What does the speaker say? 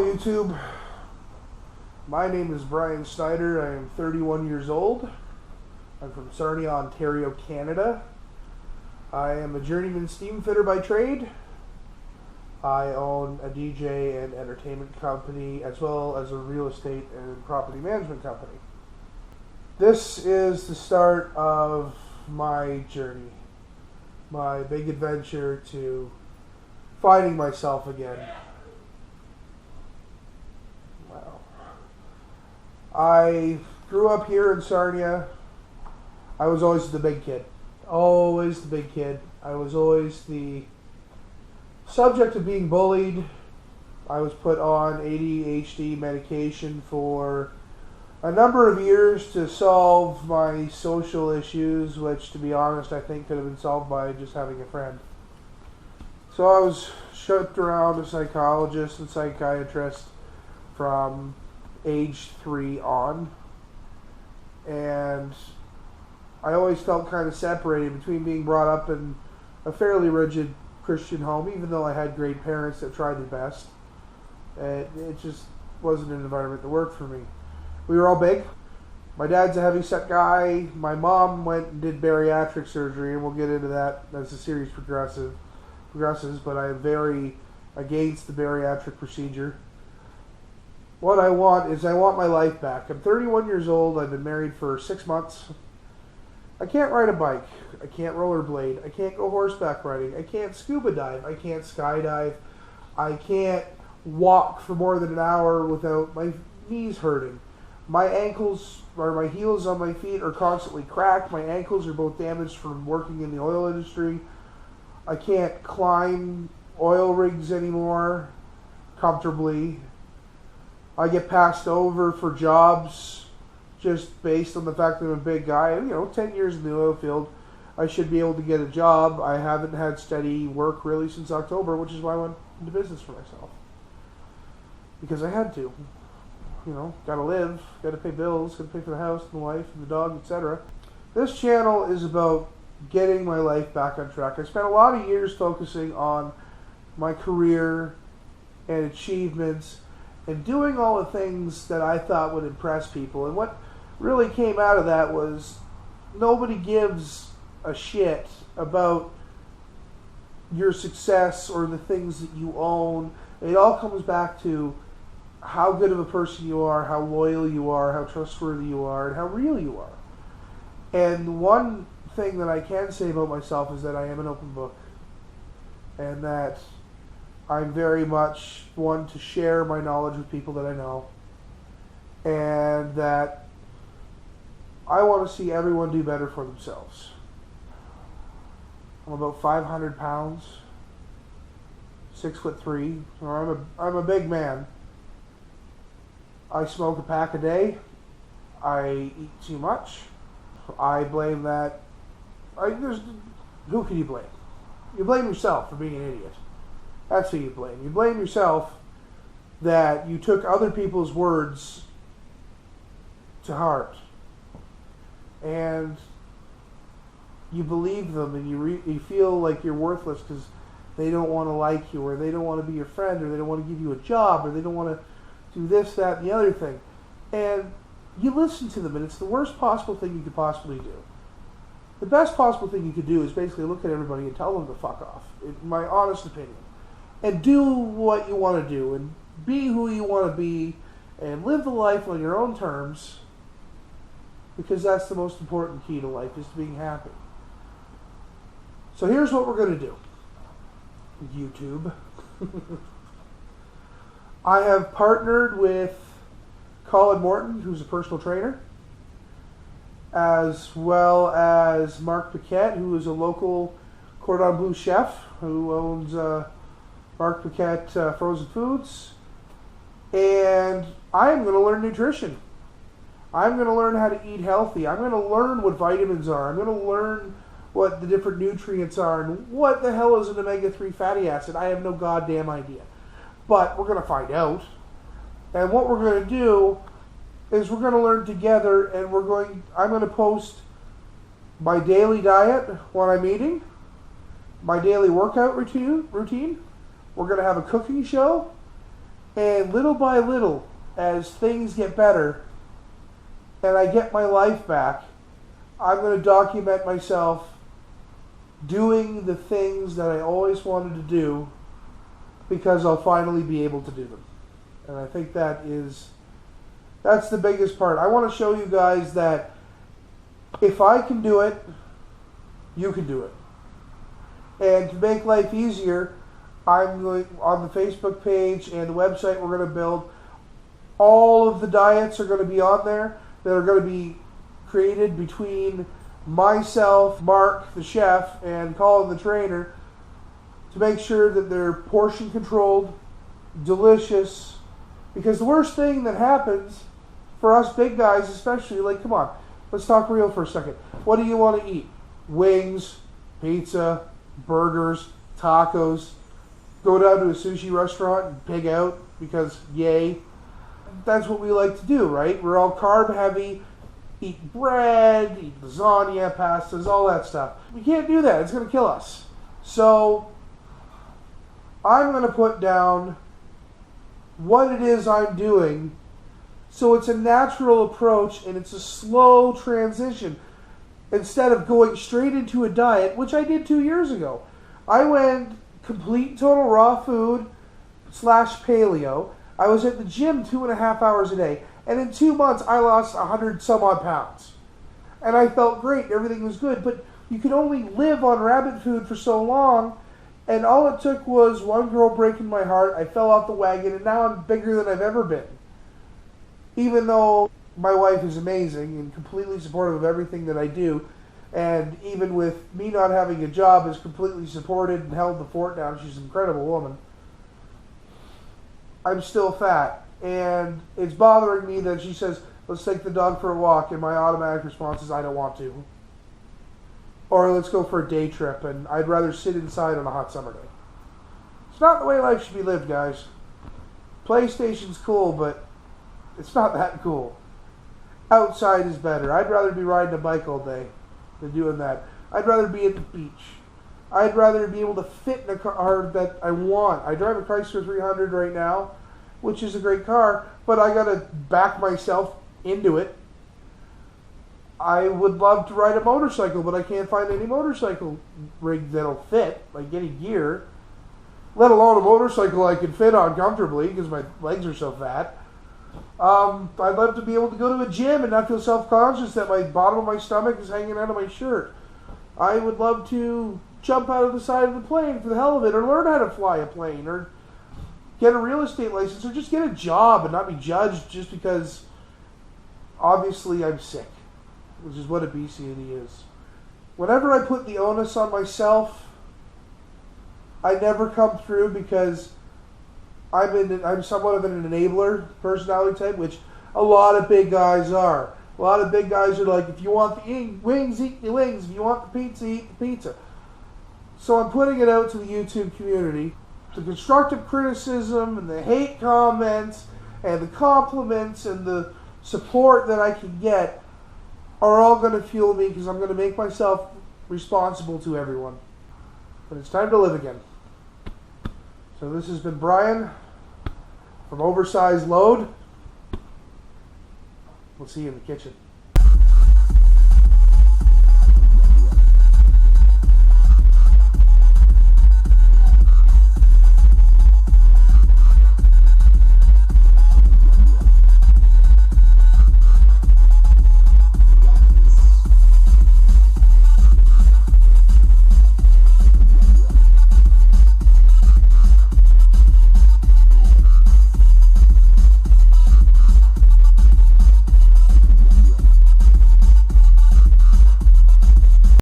YouTube. My name is Brian Snyder. I am 31 years old. I'm from Sarnia, Ontario, Canada. I am a journeyman steam fitter by trade. I own a DJ and entertainment company as well as a real estate and property management company. This is the start of my journey, my big adventure to finding myself again. Wow. I grew up here in Sarnia. I was always the big kid. Always the big kid. I was always the subject of being bullied. I was put on ADHD medication for a number of years to solve my social issues, which, to be honest, I think could have been solved by just having a friend. So I was shipped around a psychologist and psychiatrist from age 3 on, and I always felt kind of separated between being brought up in a fairly rigid Christian home, even though I had great parents that tried their best. It just wasn't an environment that worked for me. We were all big. My dad's a heavy-set guy. My mom went and did bariatric surgery, and we'll get into that as the series progresses, but I am very against the bariatric procedure. What I want my life back. I'm 31 years old. I've been married for 6 months. I can't ride a bike. I can't rollerblade. I can't go horseback riding. I can't scuba dive. I can't skydive. I can't walk for more than an hour without my knees hurting. My ankles, or my heels on my feet, are constantly cracked. My ankles are both damaged from working in the oil industry. I can't climb oil rigs anymore comfortably. I get passed over for jobs just based on the fact that I'm a big guy. 10 years in the oil field, I should be able to get a job. I haven't had steady work really since October, which is why I went into business for myself. Because I had to. Gotta live, gotta pay bills, gotta pay for the house, and the wife, and the dog, etc. This channel is about getting my life back on track. I spent a lot of years focusing on my career and achievements and doing all the things that I thought would impress people. And what really came out of that was nobody gives a shit about your success or the things that you own. It all comes back to how good of a person you are, how loyal you are, how trustworthy you are, and how real you are. And one thing that I can say about myself is that I am an open book, and that I'm very much one to share my knowledge with people that I know, and that I want to see everyone do better for themselves. I'm about 500 pounds, 6'3", so I'm a big man. I smoke a pack a day. I eat too much. I blame that. Who can you blame? You blame yourself for being an idiot. That's who you blame. You blame yourself that you took other people's words to heart. And you believe them, and you feel like you're worthless because they don't want to like you, or they don't want to be your friend, or they don't want to give you a job, or they don't want to do this, that, and the other thing. And you listen to them, and it's the worst possible thing you could possibly do. The best possible thing you could do is basically look at everybody and tell them to fuck off, in my honest opinion. And do what you want to do, and be who you want to be, and live the life on your own terms, because that's the most important key to life, is being happy. So here's what we're going to do. YouTube. I have partnered with Colin Morton, who's a personal trainer, as well as Mark Paquette, who is a local cordon bleu chef who owns Mark Paquette Frozen Foods. And I am going to learn nutrition. I'm going to learn how to eat healthy. I'm going to learn what vitamins are. I'm going to learn what the different nutrients are and what the hell is an omega-3 fatty acid. I have no goddamn idea. But we're going to find out. And what we're going to do is we're going to learn together, and I'm going to post my daily diet, what I'm eating, my daily workout routine. We're going to have a cooking show, And little by little, as things get better and I get my life back, I'm going to document myself doing the things that I always wanted to do, because I'll finally be able to do them. And I think that's the biggest part. I want to show you guys that if I can do it, you can do it. And to make life easier, I'm going on the Facebook page and the website we're going to build. All of the diets are going to be on there that are going to be created between myself, Mark, the chef, and Colin, the trainer, to make sure that they're portion controlled, delicious. Because the worst thing that happens for us big guys, especially, like, come on, let's talk real for a second. What do you want to eat? Wings, pizza, burgers, tacos. Go down to a sushi restaurant and pig out because yay. That's what we like to do, right? We're all carb heavy. Eat bread, eat lasagna, pastas, all that stuff. We can't do that. It's going to kill us. So I'm going to put down what it is I'm doing, so it's a natural approach and it's a slow transition. Instead of going straight into a diet, which I did 2 years ago. I went complete total raw food / paleo. I was at the gym 2.5 hours a day. And in 2 months, I lost 100 some odd pounds. And I felt great. Everything was good. But you can only live on rabbit food for so long. And all it took was one girl breaking my heart. I fell off the wagon. And now I'm bigger than I've ever been. Even though my wife is amazing and completely supportive of everything that I do. And even with me not having a job, is completely supported and held the fort down. She's an incredible woman. I'm still fat. And it's bothering me that she says, let's take the dog for a walk, and my automatic response is, I don't want to. Or let's go for a day trip, and I'd rather sit inside on a hot summer day. It's not the way life should be lived, guys. PlayStation's cool, but it's not that cool. Outside is better. I'd rather be riding a bike all day than doing that. I'd rather be at the beach. I'd rather be able to fit in a car that I want. I drive a Chrysler 300 right now, which is a great car, but I gotta back myself into it. I would love to ride a motorcycle, but I can't find any motorcycle rig that'll fit, like any gear, let alone a motorcycle I can fit on comfortably because my legs are so fat. I'd love to be able to go to a gym and not feel self-conscious that my bottom of my stomach is hanging out of my shirt. I would love to jump out of the side of the plane for the hell of it, or learn how to fly a plane, or get a real estate license, or just get a job and not be judged just because obviously I'm sick, which is what obesity is. Whenever I put the onus on myself, I never come through because I'm somewhat of an enabler personality type, which a lot of big guys are. A lot of big guys are like, if you want the wings, eat the wings. If you want the pizza, eat the pizza. So I'm putting it out to the YouTube community. The constructive criticism and the hate comments and the compliments and the support that I can get are all going to fuel me, because I'm going to make myself responsible to everyone. But it's time to live again. So this has been Brian from Oversized Load. We'll see you in the kitchen.